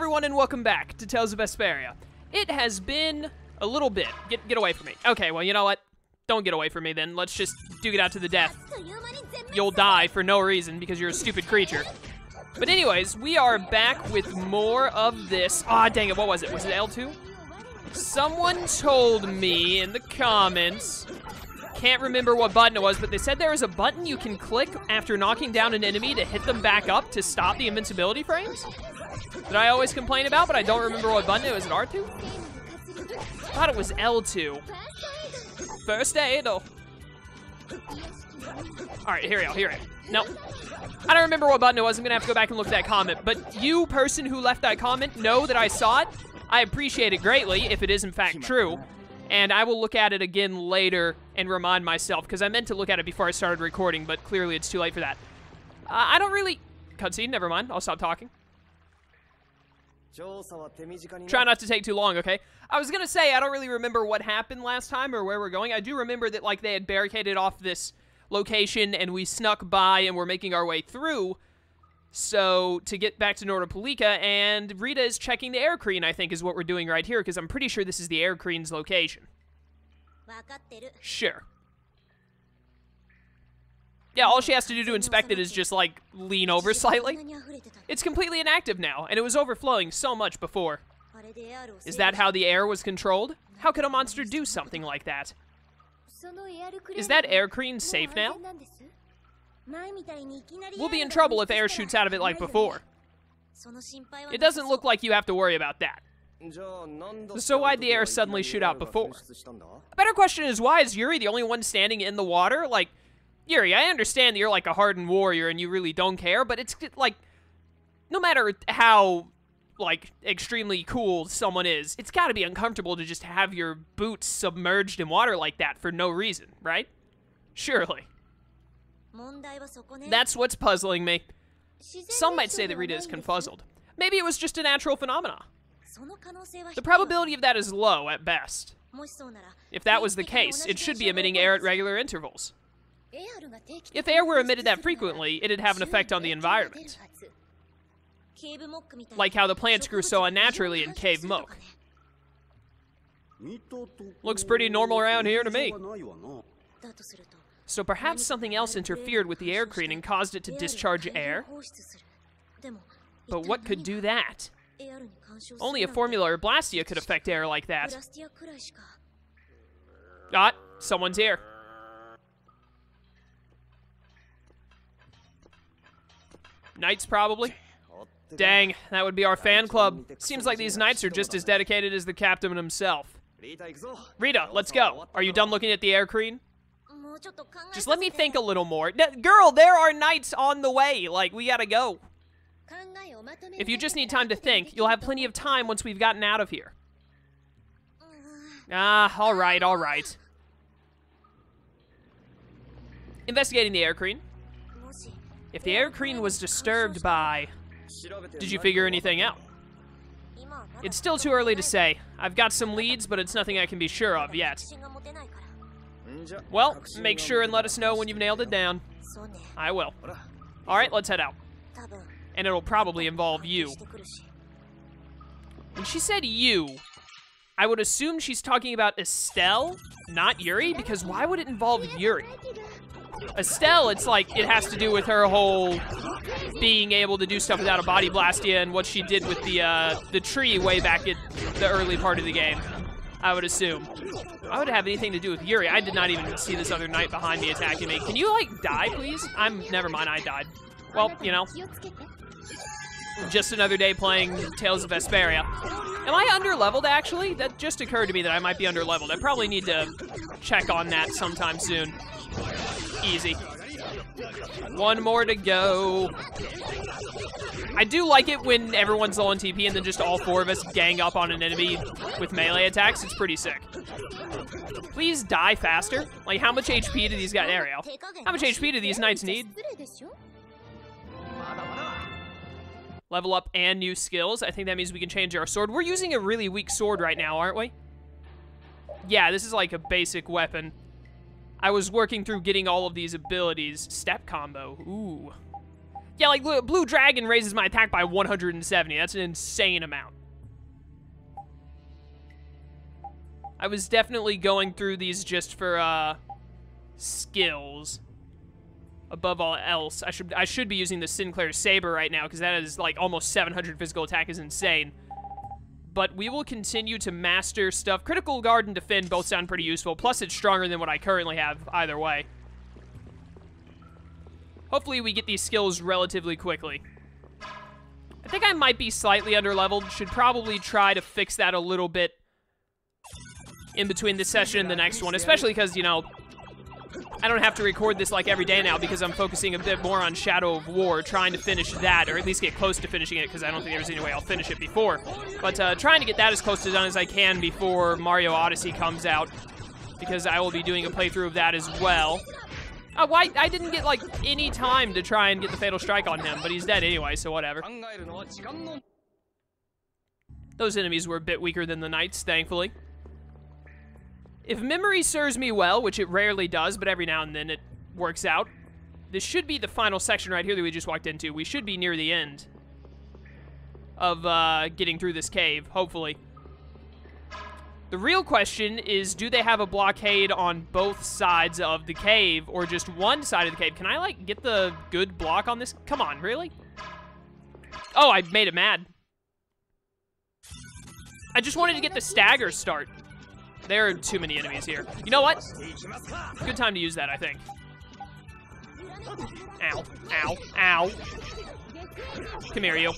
everyone, and welcome back to Tales of Vesperia. It has been a little bit. Get away from me. Okay, well, you know what? Don't get away from me, then. Let's just duke it out to the death. You'll die for no reason because you're a stupid creature. But anyways, we are back with more of this. Ah, dang it, what was it? Was it L2? Someone told me in the comments, can't remember what button it was, but they said there was a button you can click after knocking down an enemy to hit them back up to stop the invincibility frames? That I always complain about, but I don't remember what button it was. It R2? I thought it was L2. First aid. Oh. Alright, here we go, here we go. No. I don't remember what button it was. I'm gonna have to go back and look at that comment. But you, person who left that comment, know that I saw it. I appreciate it greatly, if it is in fact true. And I will look at it again later and remind myself, because I meant to look at it before I started recording, but clearly it's too late for that. I don't really... Cutscene, never mind. I'll stop talking. Try not to take too long, okay? I was gonna say, I don't really remember what happened last time or where we're going. I do remember that, like, they had barricaded off this location and we snuck by and we're making our way through. So, to get back to Nordopolika, and Rita is checking the aircreen, I think, is what we're doing right here, because I'm pretty sure this is the aircreen's location. Sure. Yeah, all she has to do to inspect it is just, like, lean over slightly. It's completely inactive now, and it was overflowing so much before. Is that how the air was controlled? How could a monster do something like that? Is that aircreen safe now? We'll be in trouble if air shoots out of it like before. It doesn't look like you have to worry about that. So why'd the air suddenly shoot out before? A better question is, why is Yuri the only one standing in the water? Like, Yuri, I understand that you're like a hardened warrior and you really don't care, but it's like, no matter how, like, extremely cool someone is, it's gotta be uncomfortable to just have your boots submerged in water like that for no reason, right? Surely. That's what's puzzling me. Some might say that Rita is confuzzled. Maybe it was just a natural phenomena. The probability of that is low at best. If that was the case, it should be emitting air at regular intervals. If air were emitted that frequently, it'd have an effect on the environment. Like how the plants grew so unnaturally in Cave Mook. Looks pretty normal around here to me. So perhaps something else interfered with the aircreen and caused it to discharge air? But what could do that? Only a formula or Blastia could affect air like that. Ah, someone's here. Knights, probably. Dang, that would be our fan club. Seems like these knights are just as dedicated as the captain himself. Rita, let's go. Are you done looking at the aircreen? Just let me think a little more. Girl, there are knights on the way. Like, we gotta go. If you just need time to think, you'll have plenty of time once we've gotten out of here. Ah, alright, alright. Investigating the aircreen. If the aircreen was disturbed by... Did you figure anything out? It's still too early to say. I've got some leads, but it's nothing I can be sure of yet. Well, make sure and let us know when you've nailed it down. I will. Alright, let's head out. And it'll probably involve you. When she said you, I would assume she's talking about Estelle, not Yuri, because why would it involve Yuri? Estelle, it's like, it has to do with her whole being able to do stuff without a body Blastia and what she did with the tree way back in the early part of the game, I would assume. Why would it have anything to do with Yuri? I did not even see this other knight behind me attacking me. Can you, like, die, please? Never mind, I died. Well, you know. Just another day playing Tales of Vesperia. Am I underleveled, actually? That just occurred to me that I might be underleveled. I probably need to check on that sometime soon. Easy. One more to go. I do like it when everyone's low on TP and then just all four of us gang up on an enemy with melee attacks. It's pretty sick. Please die faster. Like, how much HP do these guys... There we go. How much HP do these knights need? Level up and new skills. I think that means we can change our sword. We're using a really weak sword right now, aren't we? Yeah, this is like a basic weapon. I was working through getting all of these abilities. Step combo. Ooh. Yeah, like, Blue Dragon raises my attack by 170. That's an insane amount. I was definitely going through these just for, skills. Above all else, I should be using the Sinclair Saber right now, because that is, like, almost 700 physical attack is insane. But we will continue to master stuff. Critical Guard and Defend both sound pretty useful, plus it's stronger than what I currently have, either way. Hopefully we get these skills relatively quickly. I think I might be slightly underleveled. Should probably try to fix that a little bit in between this session and the next one, especially because, you know, I don't have to record this like every day now because I'm focusing a bit more on Shadow of War, trying to finish that, or at least get close to finishing it, because I don't think there's any way I'll finish it before. But trying to get that as close to done as I can before Mario Odyssey comes out, because I will be doing a playthrough of that as well. Why? I didn't get, like, any time to try and get the Fatal Strike on him, but he's dead anyway, so whatever. Those enemies were a bit weaker than the Knights, thankfully. If memory serves me well, which it rarely does, but every now and then it works out, this should be the final section right here that we just walked into. We should be near the end of getting through this cave, hopefully. The real question is, do they have a blockade on both sides of the cave, or just one side of the cave? Can I, like, get the good block on this? Come on, really? Oh, I made it mad. I just wanted to get the stagger start. There are too many enemies here. You know what? Good time to use that, I think. Ow, ow, ow. Come here, you.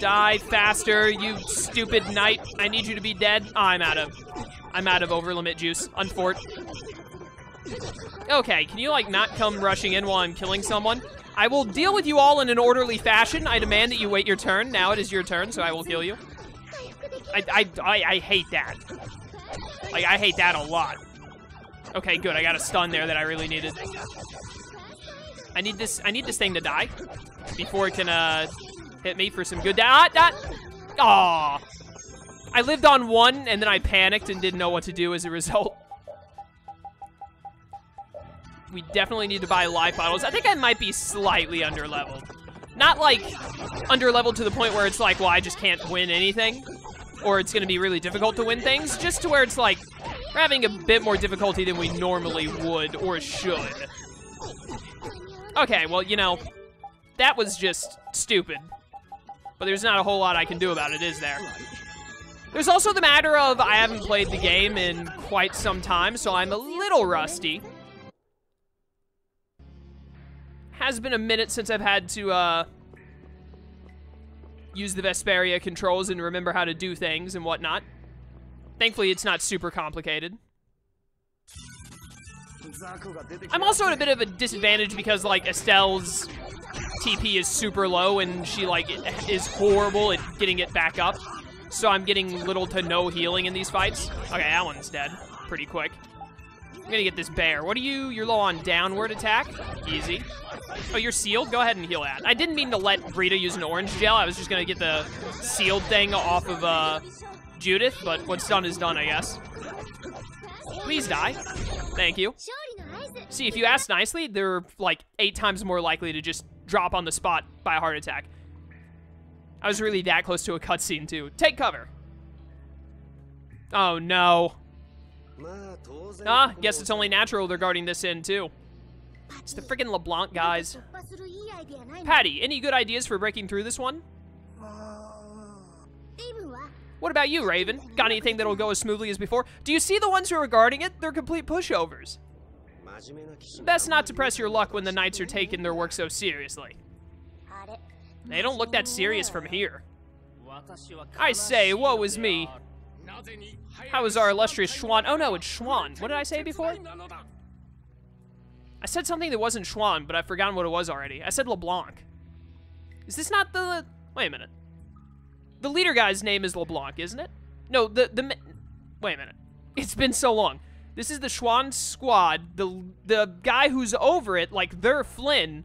Die faster, you stupid knight. I need you to be dead. Oh, I'm out of overlimit juice. Unfort. Okay, can you, like, not come rushing in while I'm killing someone? I will deal with you all in an orderly fashion. I demand that you wait your turn. Now it is your turn, so I will kill you. I hate that. Like, I hate that a lot. Okay, good. I got a stun there that I really needed. I need this thing to die before it can hit me for some good Aw. I lived on one and then I panicked and didn't know what to do as a result. We definitely need to buy life bottles. I think I might be slightly underleveled. Not like underleveled to the point where it's like, well, I just can't win anything, or it's going to be really difficult to win things, just to where it's like, we're having a bit more difficulty than we normally would or should. Okay, well, you know, that was just stupid. But there's not a whole lot I can do about it, is there? There's also the matter of I haven't played the game in quite some time, so I'm a little rusty. Has been a minute since I've had to, use the Vesperia controls and remember how to do things and whatnot. Thankfully, it's not super complicated. I'm also at a bit of a disadvantage because, like, Estelle's TP is super low and she, like, is horrible at getting it back up. So I'm getting little to no healing in these fights. Okay, that one's dead pretty quick. I'm gonna get this bear. What are you? You're low on downward attack? Easy. Oh, you're sealed? Go ahead and heal that. I didn't mean to let Rita use an orange gel. I was just gonna get the sealed thing off of, Judith, but what's done is done, I guess. Please die. Thank you. See, if you ask nicely, they're, like, 8 times more likely to just drop on the spot by a heart attack. I was really that close to a cutscene, too. Take cover. Oh, no. Ah, guess it's only natural they're guarding this in, too. It's the freaking LeBlanc guys. Patty, any good ideas for breaking through this one? What about you, Raven? Got anything that'll go as smoothly as before? Do you see the ones who are guarding it? They're complete pushovers. Best not to press your luck when the knights are taking their work so seriously. They don't look that serious from here. I say, woe is me. How is our illustrious Schwan? Oh no, it's Schwan. What did I say before? I said something that wasn't Schwan, but I've forgotten what it was already. I said LeBlanc. Is this not the... Wait a minute. The leader guy's name is LeBlanc, isn't it? No, wait a minute. It's been so long. This is the Schwan squad. The guy who's over it, like their Flynn,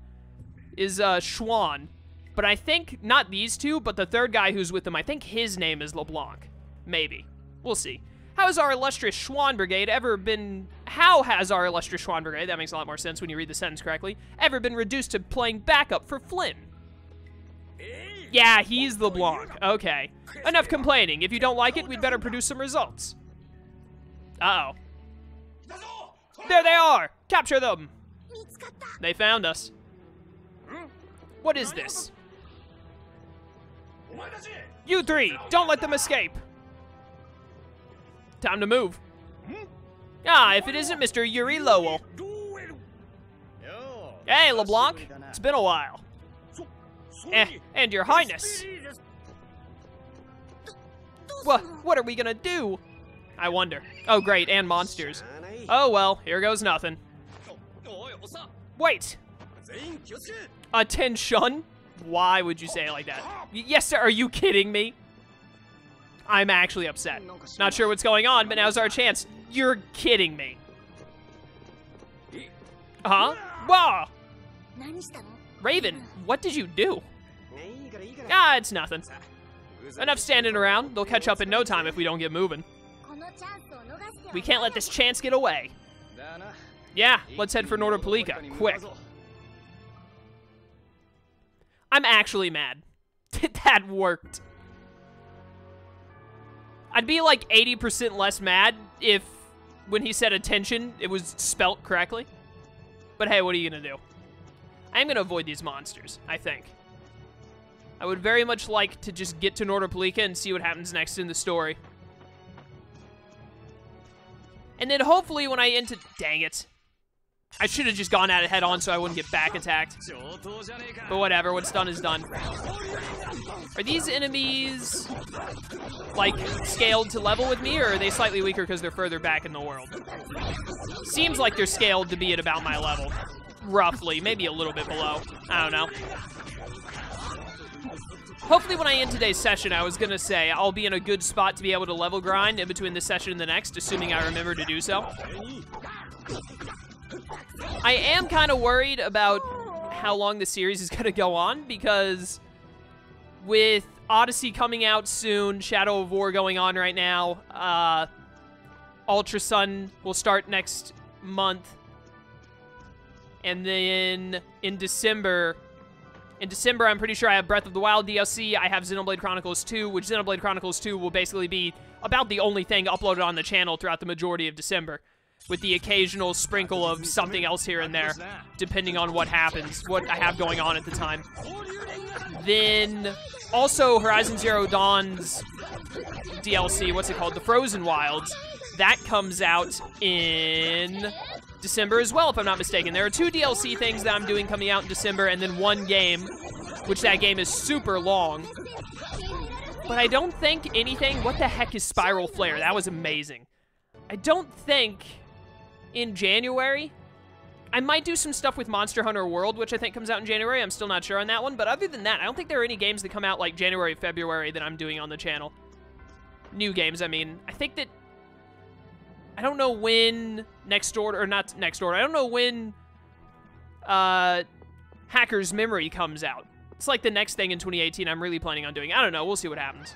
is Schwan. But I think, not these two, but the third guy who's with them, I think his name is LeBlanc. Maybe. We'll see. How has our illustrious Schwann Brigade ever been... How has our illustrious Schwann Brigade, that makes a lot more sense when you read the sentence correctly, ever been reduced to playing backup for Flynn? Yeah, he's LeBlanc. Okay. Enough complaining. If you don't like it, we'd better produce some results. Uh-oh. There they are! Capture them! They found us. What is this? You three, don't let them escape! Time to move. Ah, if it isn't Mr. Yuri Lowell. Hey, LeBlanc. It's been a while. And your highness. What are we gonna do? I wonder. Oh, great, and monsters. Oh, well, here goes nothing. Wait. Attention? Why would you say it like that? Yes, sir, are you kidding me? I'm actually upset. Not sure what's going on, but now's our chance. You're kidding me. Huh? Whoa! Raven, what did you do? Ah, it's nothing. Enough standing around. They'll catch up in no time if we don't get moving. We can't let this chance get away. Yeah, let's head for Norderpolika, quick. I'm actually mad. That worked. I'd be like 80% less mad if, when he said attention, it was spelt correctly. But hey, what are you gonna do? I'm gonna avoid these monsters, I think. I would very much like to just get to Norderpolika and see what happens next in the story. And then hopefully when I enter... Dang it. I should have just gone at it head on so I wouldn't get back attacked. But whatever, what's done is done. Are these enemies, like, scaled to level with me, or are they slightly weaker because they're further back in the world? Seems like they're scaled to be at about my level. Roughly, maybe a little bit below. I don't know. Hopefully when I end today's session, I was gonna say, I'll be in a good spot to be able to level grind in between this session and the next, assuming I remember to do so. I am kind of worried about how long the series is going to go on, because with Odyssey coming out soon, Shadow of War going on right now, Ultra Sun will start next month, and then in December, I'm pretty sure I have Breath of the Wild DLC, I have Xenoblade Chronicles 2, which Xenoblade Chronicles 2 will basically be about the only thing uploaded on the channel throughout the majority of December, with the occasional sprinkle of something else here and there, depending on what happens, what I have going on at the time. Then, also Horizon Zero Dawn's DLC, what's it called? The Frozen Wilds. That comes out in December as well, if I'm not mistaken. There are 2 DLC things that I'm doing coming out in December, and then 1 game, which that game is super long. But I don't think anything... What the heck is Spiral Flare? That was amazing. I don't think... in January, I might do some stuff with Monster Hunter World, which I think comes out in January. I'm still not sure on that one, but other than that, I don't think there are any games that come out like January, February that I'm doing on the channel. New games, I mean. I think that... I don't know when Next Door, or not Next Door, I don't know when Hacker's Memory comes out. It's like the next thing in 2018 I'm really planning on doing. I don't know, we'll see what happens.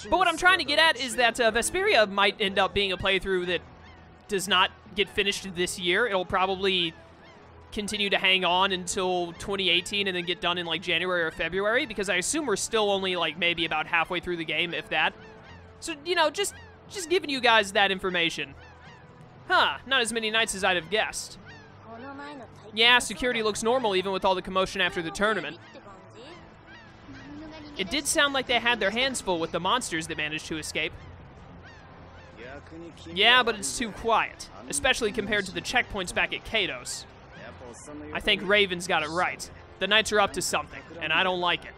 But what I'm trying to get at is that Vesperia might end up being a playthrough that does not get finished this year. It'll probably continue to hang on until 2018 and then get done in like January or February, because I assume we're still only like maybe about halfway through the game, if that. So, you know, just giving you guys that information. Huh, not as many nights as I'd have guessed. Yeah, security looks normal even with all the commotion after the tournament. It did sound like they had their hands full with the monsters that managed to escape. Yeah, but it's too quiet, especially compared to the checkpoints back at Kados. I think Raven's got it right. The Knights are up to something, and I don't like it.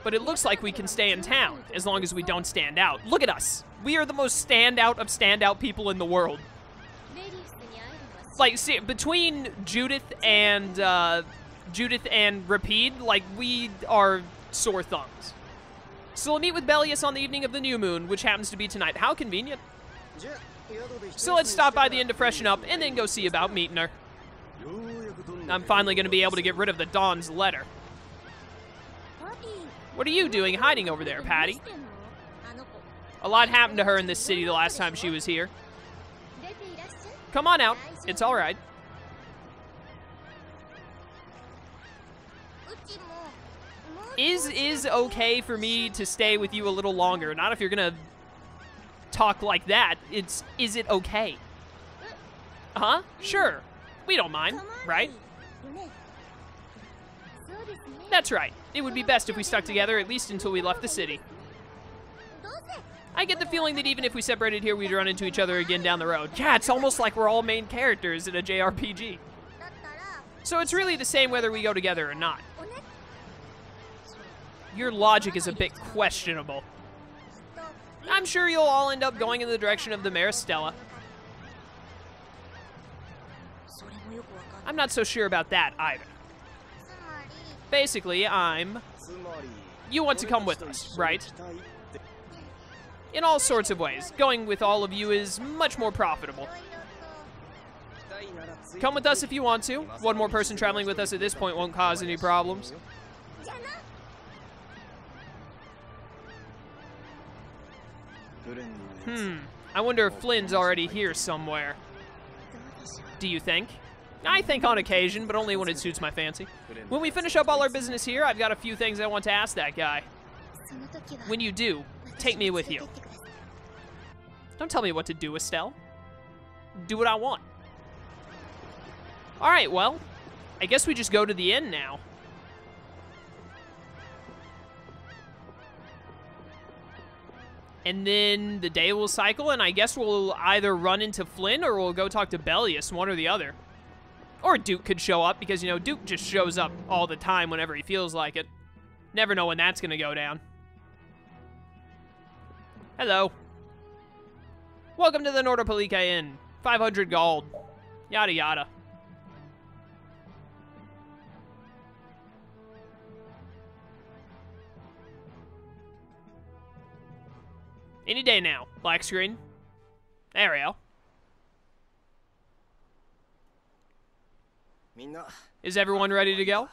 But it looks like we can stay in town, as long as we don't stand out. Look at us! We are the most standout of standout people in the world. Like, see, between Judith and Rapide, like, we are sore thumbs. So we'll meet with Belius on the evening of the new moon, which happens to be tonight. How convenient. So let's stop by the inn to freshen up, and then go see about meeting her. I'm finally going to be able to get rid of the Dawn's letter. What are you doing hiding over there, Patty? A lot happened to her in this city the last time she was here. Come on out. It's all right. Is okay for me to stay with you a little longer. Not if you're gonna talk like that. Is it okay? Huh? Sure. We don't mind, right? That's right. It would be best if we stuck together at least until we left the city. I get the feeling that even if we separated here, we'd run into each other again down the road. Yeah, it's almost like we're all main characters in a JRPG. So it's really the same whether we go together or not. Your logic is a bit questionable. I'm sure you'll all end up going in the direction of the Mayor Estelle. I'm not so sure about that either. Basically, you want to come with us, right? In all sorts of ways. Going with all of you is much more profitable. Come with us if you want to. One more person traveling with us at this point won't cause any problems. I wonder if Flynn's already here somewhere. Do you think? I think on occasion, but only when it suits my fancy. When we finish up all our business here, I've got a few things I want to ask that guy. When you do, take me with you. Don't tell me what to do, Estelle. Do what I want. Alright, well, I guess we just go to the inn now. And then the day will cycle, and I guess we'll either run into Flynn or we'll go talk to Belius, one or the other. Or Duke could show up, because, you know, Duke just shows up all the time whenever he feels like it. Never know when that's gonna go down. Hello. Welcome to the Nordopolika Inn. 500 gold. Yada yada. Any day now. Black screen. There we go. Is everyone ready to go?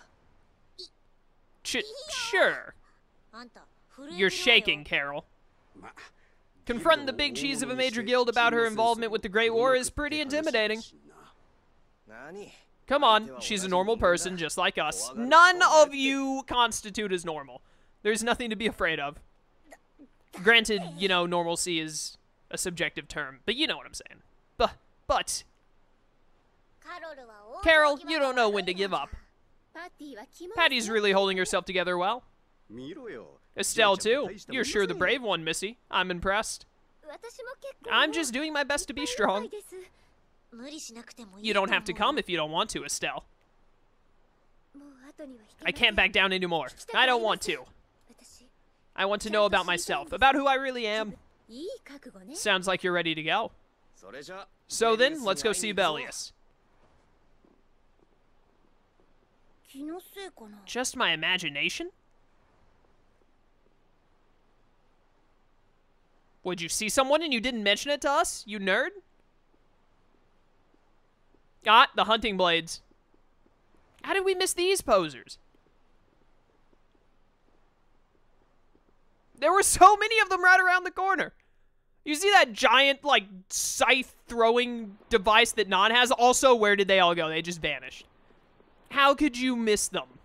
Sure. You're shaking, Carol. Confronting the big cheese of a major guild about her involvement with the Great War is pretty intimidating. Come on, she's a normal person just like us. None of you constitute as normal. There's nothing to be afraid of. Granted, you know, normalcy is a subjective term, but you know what I'm saying. But... Carol, you don't know when to give up. Patty's really holding herself together well. Estelle, too. You're sure the brave one, Missy. I'm impressed. I'm just doing my best to be strong. You don't have to come if you don't want to, Estelle. I can't back down anymore. I don't want to. I want to know about myself, about who I really am. Sounds like you're ready to go. So then, let's go see Belius. Just my imagination? Would you see someone and you didn't mention it to us, you nerd? Ah, the hunting blades. How did we miss these posers? There were so many of them right around the corner. You see that giant, like, scythe-throwing device that Non has? Also, where did they all go? They just vanished. How could you miss them?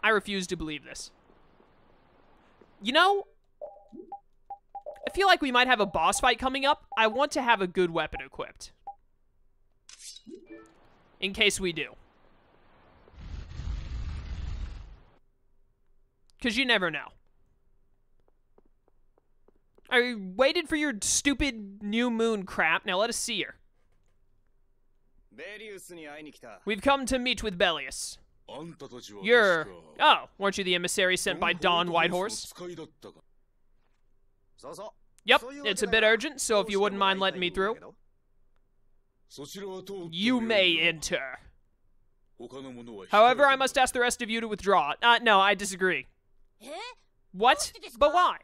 I refuse to believe this. You know, I feel like we might have a boss fight coming up. I want to have a good weapon equipped. In case we do. Because you never know. I waited for your stupid new moon crap. Now let us see her. We've come to meet with Belius. You're... Oh, weren't you the emissary sent by Don Whitehorse? Yep, it's a bit urgent, so if you wouldn't mind letting me through. You may enter. However, I must ask the rest of you to withdraw. No, I disagree. What? But why?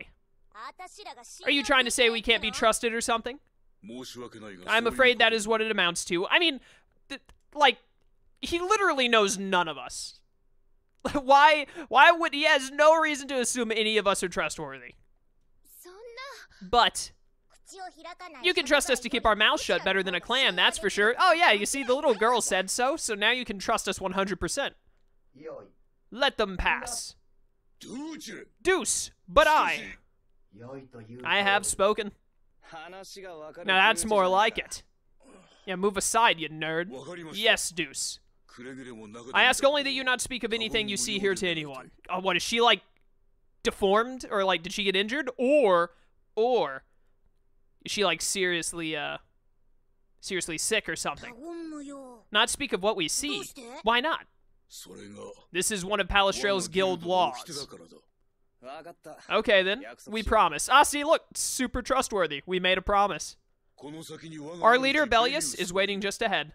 Are you trying to say we can't be trusted or something? I'm afraid that is what it amounts to. I mean, like, he literally knows none of us. Why would he has no reason to assume any of us are trustworthy? But you can trust us to keep our mouths shut better than a clam, that's for sure. Oh yeah, you see, the little girl said so, so now you can trust us 100%. Let them pass. Deuce, but I have spoken. Now that's more like it. Yeah, move aside, you nerd. Yes, Deuce. I ask only that you not speak of anything you see here to anyone. Oh, what, is she, like, deformed? Or, like, did she get injured? Or, is she, like, seriously sick or something? Not speak of what we see. Why not? This is one of Palestrel's guild laws. Okay, then. We promise. Ah, see, look. Super trustworthy. We made a promise. Our leader, Belius, is waiting just ahead.